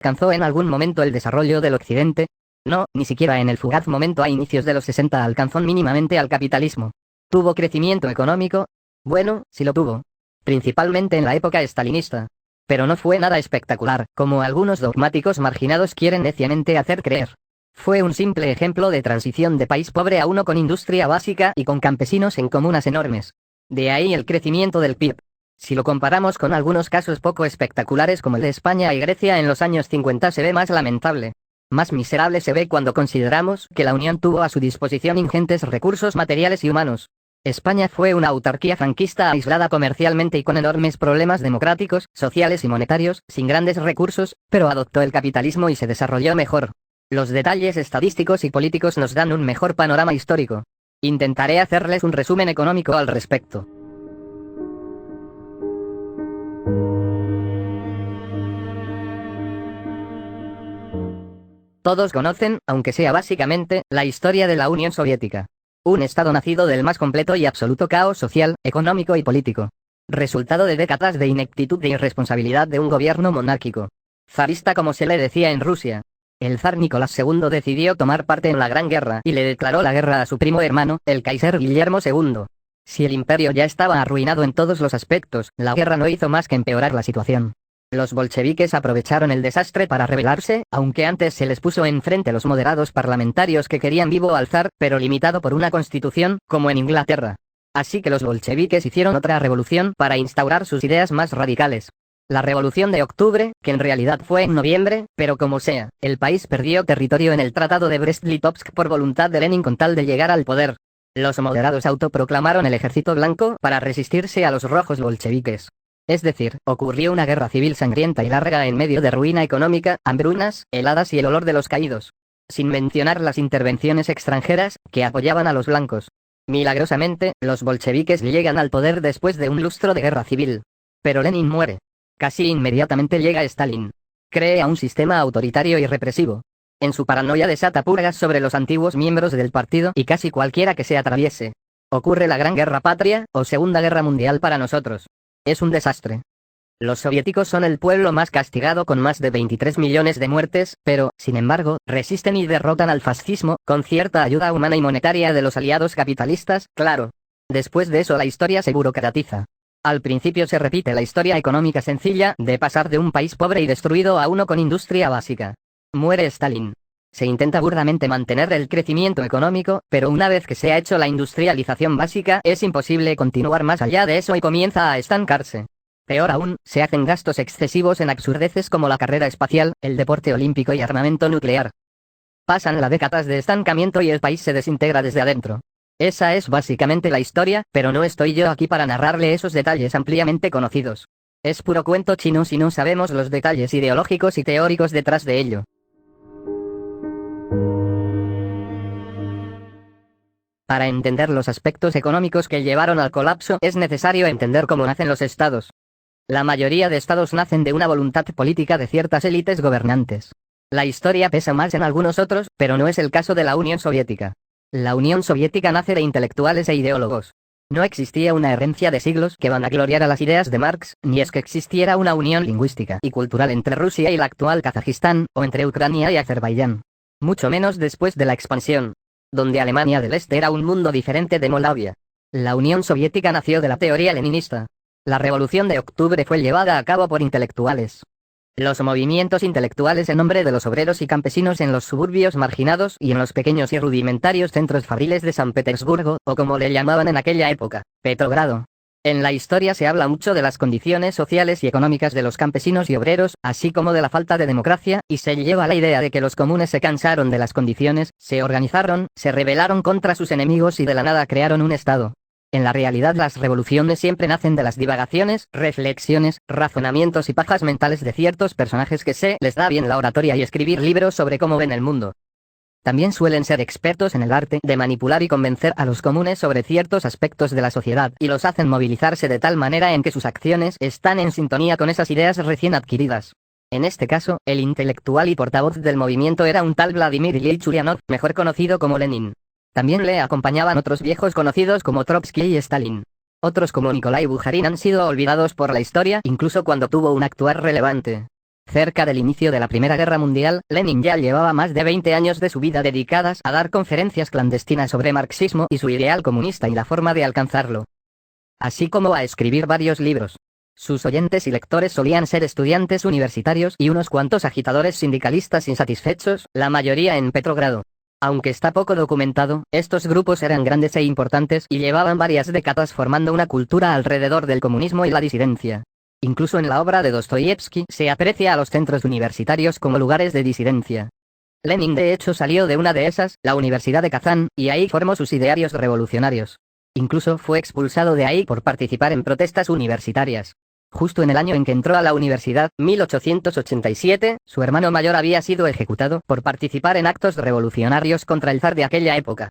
¿Alcanzó en algún momento el desarrollo del Occidente? No, ni siquiera en el fugaz momento a inicios de los 60 alcanzó mínimamente al capitalismo. ¿Tuvo crecimiento económico? Bueno, sí lo tuvo. Principalmente en la época estalinista. Pero no fue nada espectacular, como algunos dogmáticos marginados quieren neciamente hacer creer. Fue un simple ejemplo de transición de país pobre a uno con industria básica y con campesinos en comunas enormes. De ahí el crecimiento del PIB. Si lo comparamos con algunos casos poco espectaculares como el de España y Grecia en los años 50 se ve más lamentable. Más miserable se ve cuando consideramos que la Unión tuvo a su disposición ingentes recursos materiales y humanos. España fue una autarquía franquista aislada comercialmente y con enormes problemas democráticos, sociales y monetarios, sin grandes recursos, pero adoptó el capitalismo y se desarrolló mejor. Los detalles estadísticos y políticos nos dan un mejor panorama histórico. Intentaré hacerles un resumen económico al respecto. Todos conocen, aunque sea básicamente, la historia de la Unión Soviética. Un estado nacido del más completo y absoluto caos social, económico y político. Resultado de décadas de ineptitud e irresponsabilidad de un gobierno monárquico. Zarista como se le decía en Rusia. El zar Nicolás II decidió tomar parte en la Gran Guerra y le declaró la guerra a su primo hermano, el Kaiser Guillermo II. Si el imperio ya estaba arruinado en todos los aspectos, la guerra no hizo más que empeorar la situación. Los bolcheviques aprovecharon el desastre para rebelarse, aunque antes se les puso enfrente los moderados parlamentarios que querían vivo al zar, pero limitado por una constitución, como en Inglaterra. Así que los bolcheviques hicieron otra revolución para instaurar sus ideas más radicales. La Revolución de Octubre, que en realidad fue en noviembre, pero como sea, el país perdió territorio en el Tratado de Brest-Litovsk por voluntad de Lenin con tal de llegar al poder. Los moderados autoproclamaron el Ejército Blanco para resistirse a los rojos bolcheviques. Es decir, ocurrió una guerra civil sangrienta y larga en medio de ruina económica, hambrunas, heladas y el olor de los caídos. Sin mencionar las intervenciones extranjeras, que apoyaban a los blancos. Milagrosamente, los bolcheviques llegan al poder después de un lustro de guerra civil. Pero Lenin muere. Casi inmediatamente llega Stalin. Crea un sistema autoritario y represivo. En su paranoia desata purgas sobre los antiguos miembros del partido y casi cualquiera que se atraviese. Ocurre la Gran Guerra Patria, o Segunda Guerra Mundial para nosotros. Es un desastre. Los soviéticos son el pueblo más castigado con más de 23 millones de muertes, pero, sin embargo, resisten y derrotan al fascismo, con cierta ayuda humana y monetaria de los aliados capitalistas, claro. Después de eso la historia se burocratiza. Al principio se repite la historia económica sencilla, de pasar de un país pobre y destruido a uno con industria básica. Muere Stalin. Se intenta burdamente mantener el crecimiento económico, pero una vez que se ha hecho la industrialización básica, es imposible continuar más allá de eso y comienza a estancarse. Peor aún, se hacen gastos excesivos en absurdeces como la carrera espacial, el deporte olímpico y armamento nuclear. Pasan las décadas de estancamiento y el país se desintegra desde adentro. Esa es básicamente la historia, pero no estoy yo aquí para narrarle esos detalles ampliamente conocidos. Es puro cuento chino si no sabemos los detalles ideológicos y teóricos detrás de ello. Para entender los aspectos económicos que llevaron al colapso es necesario entender cómo nacen los estados. La mayoría de estados nacen de una voluntad política de ciertas élites gobernantes. La historia pesa más en algunos otros, pero no es el caso de la Unión Soviética. La Unión Soviética nace de intelectuales e ideólogos. No existía una herencia de siglos que vanagloriara las ideas de Marx, ni es que existiera una unión lingüística y cultural entre Rusia y la actual Kazajistán, o entre Ucrania y Azerbaiyán. Mucho menos después de la expansión, donde Alemania del Este era un mundo diferente de Moldavia. La Unión Soviética nació de la teoría leninista. La Revolución de Octubre fue llevada a cabo por intelectuales. Los movimientos intelectuales en nombre de los obreros y campesinos en los suburbios marginados y en los pequeños y rudimentarios centros fabriles de San Petersburgo, o como le llamaban en aquella época, Petrogrado. En la historia se habla mucho de las condiciones sociales y económicas de los campesinos y obreros, así como de la falta de democracia, y se lleva la idea de que los comunes se cansaron de las condiciones, se organizaron, se rebelaron contra sus enemigos y de la nada crearon un Estado. En la realidad las revoluciones siempre nacen de las divagaciones, reflexiones, razonamientos y pajas mentales de ciertos personajes que se les da bien la oratoria y escribir libros sobre cómo ven el mundo. También suelen ser expertos en el arte de manipular y convencer a los comunes sobre ciertos aspectos de la sociedad y los hacen movilizarse de tal manera en que sus acciones están en sintonía con esas ideas recién adquiridas. En este caso, el intelectual y portavoz del movimiento era un tal Vladimir Ilich Ulyanov, mejor conocido como Lenin. También le acompañaban otros viejos conocidos como Trotsky y Stalin. Otros como Nikolai Bukharin han sido olvidados por la historia, incluso cuando tuvo un actuar relevante. Cerca del inicio de la Primera Guerra Mundial, Lenin ya llevaba más de 20 años de su vida dedicadas a dar conferencias clandestinas sobre marxismo y su ideal comunista y la forma de alcanzarlo, así como a escribir varios libros. Sus oyentes y lectores solían ser estudiantes universitarios y unos cuantos agitadores sindicalistas insatisfechos, la mayoría en Petrogrado. Aunque está poco documentado, estos grupos eran grandes e importantes y llevaban varias décadas formando una cultura alrededor del comunismo y la disidencia. Incluso en la obra de Dostoyevsky se aprecia a los centros universitarios como lugares de disidencia. Lenin de hecho salió de una de esas, la Universidad de Kazán, y ahí formó sus idearios revolucionarios. Incluso fue expulsado de ahí por participar en protestas universitarias. Justo en el año en que entró a la universidad, 1887, su hermano mayor había sido ejecutado por participar en actos revolucionarios contra el zar de aquella época.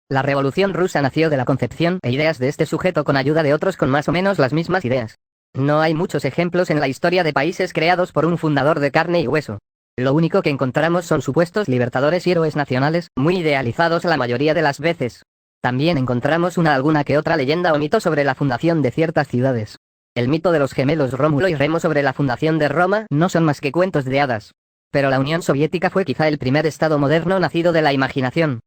La Revolución Rusa nació de la concepción e ideas de este sujeto con ayuda de otros con más o menos las mismas ideas. No hay muchos ejemplos en la historia de países creados por un fundador de carne y hueso. Lo único que encontramos son supuestos libertadores y héroes nacionales, muy idealizados la mayoría de las veces. También encontramos alguna que otra leyenda o mito sobre la fundación de ciertas ciudades. El mito de los gemelos Rómulo y Remo sobre la fundación de Roma no son más que cuentos de hadas. Pero la Unión Soviética fue quizá el primer estado moderno nacido de la imaginación.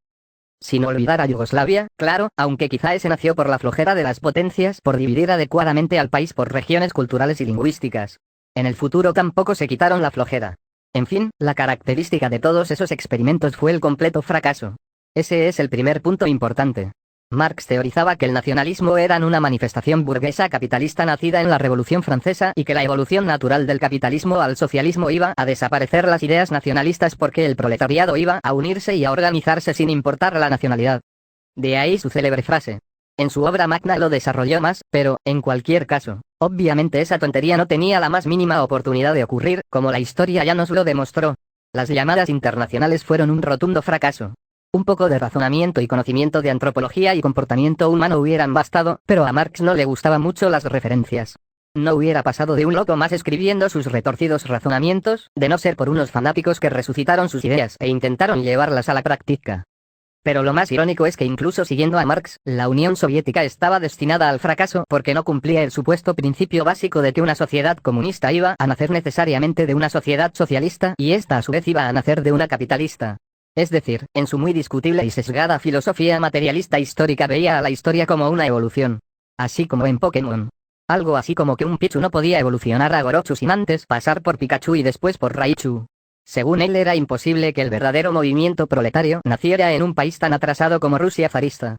Sin olvidar a Yugoslavia, claro, aunque quizá ese nació por la flojera de las potencias por dividir adecuadamente al país por regiones culturales y lingüísticas. En el futuro tampoco se quitaron la flojera. En fin, la característica de todos esos experimentos fue el completo fracaso. Ese es el primer punto importante. Marx teorizaba que el nacionalismo era una manifestación burguesa capitalista nacida en la Revolución Francesa y que la evolución natural del capitalismo al socialismo iba a desaparecer las ideas nacionalistas porque el proletariado iba a unirse y a organizarse sin importar la nacionalidad. De ahí su célebre frase. En su obra magna lo desarrolló más, pero, en cualquier caso, obviamente esa tontería no tenía la más mínima oportunidad de ocurrir, como la historia ya nos lo demostró. Las llamadas internacionales fueron un rotundo fracaso. Un poco de razonamiento y conocimiento de antropología y comportamiento humano hubieran bastado, pero a Marx no le gustaban mucho las referencias. No hubiera pasado de un loco más escribiendo sus retorcidos razonamientos, de no ser por unos fanáticos que resucitaron sus ideas e intentaron llevarlas a la práctica. Pero lo más irónico es que incluso siguiendo a Marx, la Unión Soviética estaba destinada al fracaso porque no cumplía el supuesto principio básico de que una sociedad comunista iba a nacer necesariamente de una sociedad socialista y esta a su vez iba a nacer de una capitalista. Es decir, en su muy discutible y sesgada filosofía materialista histórica veía a la historia como una evolución. Así como en Pokémon. Algo así como que un Pichu no podía evolucionar a Gorochu sin antes pasar por Pikachu y después por Raichu. Según él era imposible que el verdadero movimiento proletario naciera en un país tan atrasado como Rusia zarista.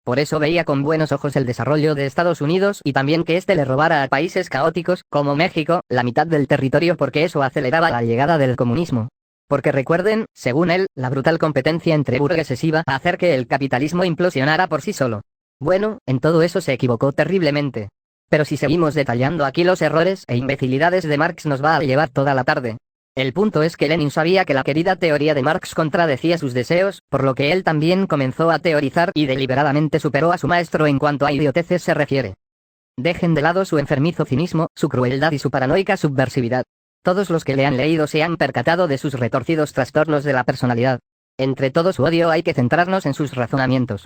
Por eso veía con buenos ojos el desarrollo de Estados Unidos y también que éste le robara a países caóticos, como México, la mitad del territorio porque eso aceleraba la llegada del comunismo. Porque recuerden, según él, la brutal competencia entre burgueses iba a hacer que el capitalismo implosionara por sí solo. Bueno, en todo eso se equivocó terriblemente. Pero si seguimos detallando aquí los errores e imbecilidades de Marx nos va a llevar toda la tarde. El punto es que Lenin sabía que la querida teoría de Marx contradecía sus deseos, por lo que él también comenzó a teorizar y deliberadamente superó a su maestro en cuanto a idioteces se refiere. Dejen de lado su enfermizo cinismo, su crueldad y su paranoica subversividad. Todos los que le han leído se han percatado de sus retorcidos trastornos de la personalidad. Entre todo su odio hay que centrarnos en sus razonamientos.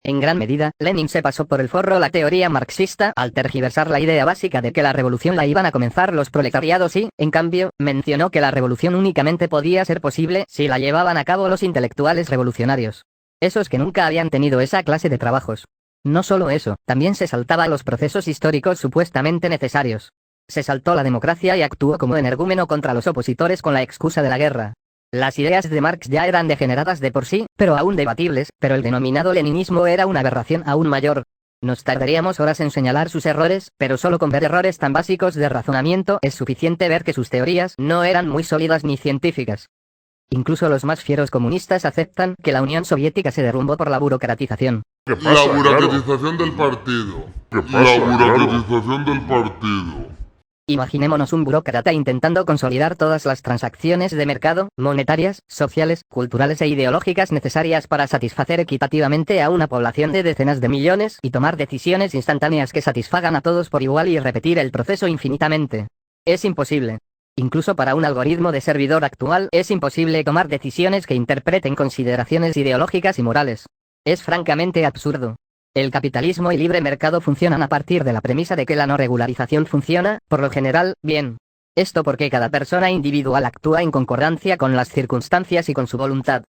En gran medida, Lenin se pasó por el forro la teoría marxista al tergiversar la idea básica de que la revolución la iban a comenzar los proletariados y, en cambio, mencionó que la revolución únicamente podía ser posible si la llevaban a cabo los intelectuales revolucionarios. Esos que nunca habían tenido esa clase de trabajos. No solo eso, también se saltaba los procesos históricos supuestamente necesarios. Se saltó la democracia y actuó como energúmeno contra los opositores con la excusa de la guerra. Las ideas de Marx ya eran degeneradas de por sí, pero aún debatibles, pero el denominado leninismo era una aberración aún mayor. Nos tardaríamos horas en señalar sus errores, pero solo con ver errores tan básicos de razonamiento es suficiente ver que sus teorías no eran muy sólidas ni científicas. Incluso los más fieros comunistas aceptan que la Unión Soviética se derrumbó por la burocratización. ¿Qué pasa? La burocratización del partido. ¿Qué pasa? La burocratización del partido. Imaginémonos un burócrata intentando consolidar todas las transacciones de mercado, monetarias, sociales, culturales e ideológicas necesarias para satisfacer equitativamente a una población de decenas de millones y tomar decisiones instantáneas que satisfagan a todos por igual y repetir el proceso infinitamente. Es imposible. Incluso para un algoritmo de servidor actual es imposible tomar decisiones que interpreten consideraciones ideológicas y morales. Es francamente absurdo. El capitalismo y libre mercado funcionan a partir de la premisa de que la no regularización funciona, por lo general, bien. Esto porque cada persona individual actúa en concordancia con las circunstancias y con su voluntad.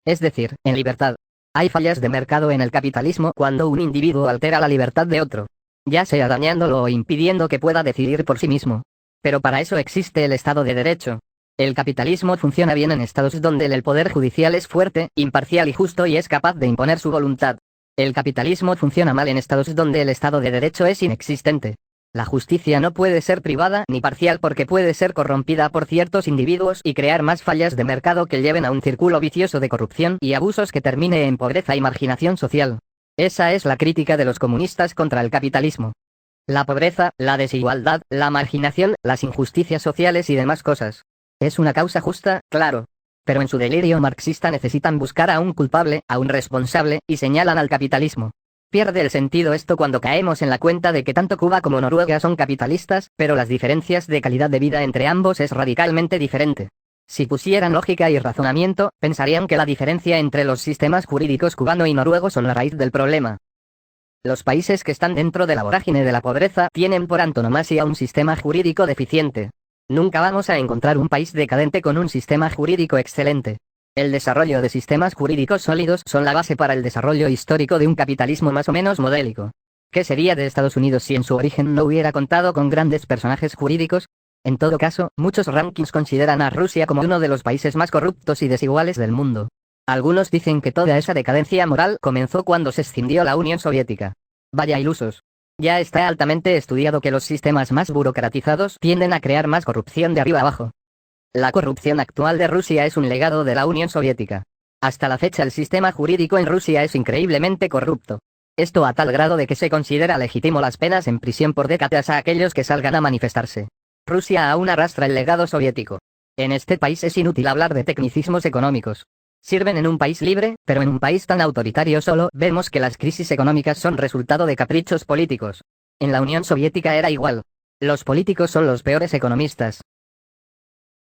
Es decir, en libertad. Hay fallas de mercado en el capitalismo cuando un individuo altera la libertad de otro, ya sea dañándolo o impidiendo que pueda decidir por sí mismo. Pero para eso existe el Estado de Derecho. El capitalismo funciona bien en estados donde el poder judicial es fuerte, imparcial y justo y es capaz de imponer su voluntad. El capitalismo funciona mal en estados donde el Estado de Derecho es inexistente. La justicia no puede ser privada ni parcial porque puede ser corrompida por ciertos individuos y crear más fallas de mercado que lleven a un círculo vicioso de corrupción y abusos que termine en pobreza y marginación social. Esa es la crítica de los comunistas contra el capitalismo. La pobreza, la desigualdad, la marginación, las injusticias sociales y demás cosas. Es una causa justa, claro. Pero en su delirio marxista necesitan buscar a un culpable, a un responsable, y señalan al capitalismo. Pierde el sentido esto cuando caemos en la cuenta de que tanto Cuba como Noruega son capitalistas, pero las diferencias de calidad de vida entre ambos es radicalmente diferente. Si pusieran lógica y razonamiento, pensarían que la diferencia entre los sistemas jurídicos cubano y noruego son la raíz del problema. Los países que están dentro de la vorágine de la pobreza tienen por antonomasia un sistema jurídico deficiente. Nunca vamos a encontrar un país decadente con un sistema jurídico excelente. El desarrollo de sistemas jurídicos sólidos son la base para el desarrollo histórico de un capitalismo más o menos modélico. ¿Qué sería de Estados Unidos si en su origen no hubiera contado con grandes personajes jurídicos? En todo caso, muchos rankings consideran a Rusia como uno de los países más corruptos y desiguales del mundo. Algunos dicen que toda esa decadencia moral comenzó cuando se escindió la Unión Soviética. Vaya ilusos. Ya está altamente estudiado que los sistemas más burocratizados tienden a crear más corrupción de arriba abajo. La corrupción actual de Rusia es un legado de la Unión Soviética. Hasta la fecha el sistema jurídico en Rusia es increíblemente corrupto. Esto a tal grado de que se considera legítimo las penas en prisión por décadas a aquellos que salgan a manifestarse. Rusia aún arrastra el legado soviético. En este país es inútil hablar de tecnicismos económicos. Sirven en un país libre, pero en un país tan autoritario solo vemos que las crisis económicas son resultado de caprichos políticos. En la Unión Soviética era igual. Los políticos son los peores economistas.